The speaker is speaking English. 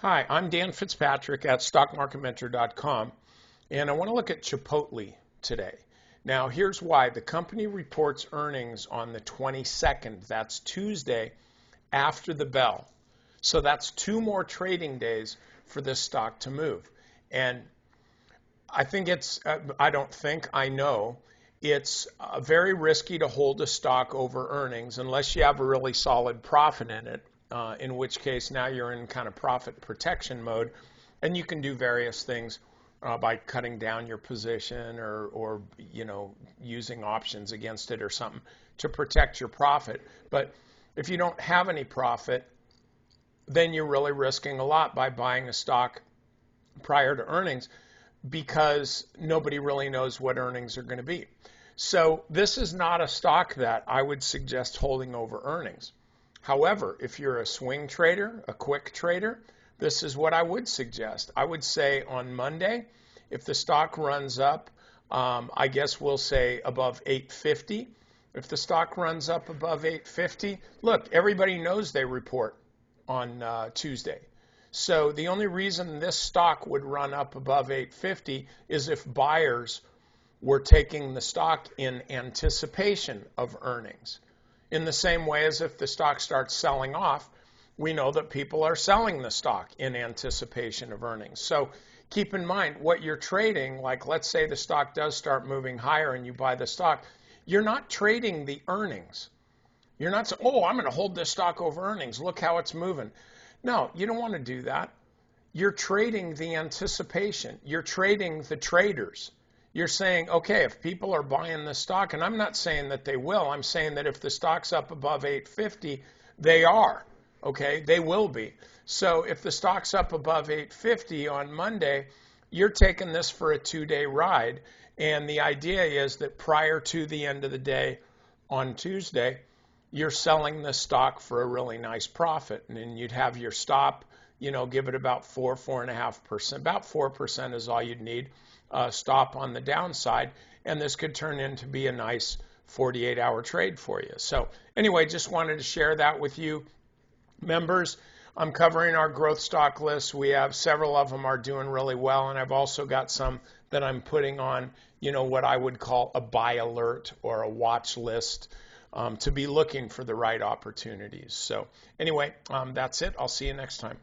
Hi, I'm Dan Fitzpatrick at stockmarketmentor.com, and I want to look at Chipotle today. Now, here's why. The company reports earnings on the 22nd. That's Tuesday after the bell. So that's 2 more trading days for this stock to move. And I think I know it's very risky to hold a stock over earnings unless you have a really solid profit in it. In which case now you're in kind of profit protection mode, and you can do various things by cutting down your position or using options against it or something to protect your profit. But if you don't have any profit, then you're really risking a lot by buying a stock prior to earnings because nobody really knows what earnings are going to be. So this is not a stock that I would suggest holding over earnings. However, if you're a swing trader, a quick trader, this is what I would suggest. I would say on Monday, if the stock runs up, I guess we'll say above 850. If the stock runs up above 850, look, everybody knows they report on Tuesday. So the only reason this stock would run up above 850 is if buyers were taking the stock in anticipation of earnings. In the same way as if the stock starts selling off, we know that people are selling the stock in anticipation of earnings. So keep in mind what you're trading, like let's say the stock does start moving higher and you buy the stock, you're not trading the earnings. You're not saying, oh, I'm going to hold this stock over earnings. Look how it's moving. No, you don't want to do that. You're trading the anticipation. You're trading the traders. You're saying, okay, if people are buying the stock, and I'm not saying that they will, I'm saying that if the stock's up above 850, they are, okay? They will be. So if the stock's up above 850 on Monday, you're taking this for a 2-day ride, and the idea is that prior to the end of the day on Tuesday, you're selling the stock for a really nice profit, and then you'd have your stop, give it about 4.5%. About 4% is all you'd need. Stop on the downside, and this could turn into be a nice 48-hour trade for you. So anyway, just wanted to share that with you. Members, I'm covering our growth stock list. We have several of them are doing really well, and I've also got some that I'm putting on, what I would call a buy alert or a watch list to be looking for the right opportunities. So anyway, that's it. I'll see you next time.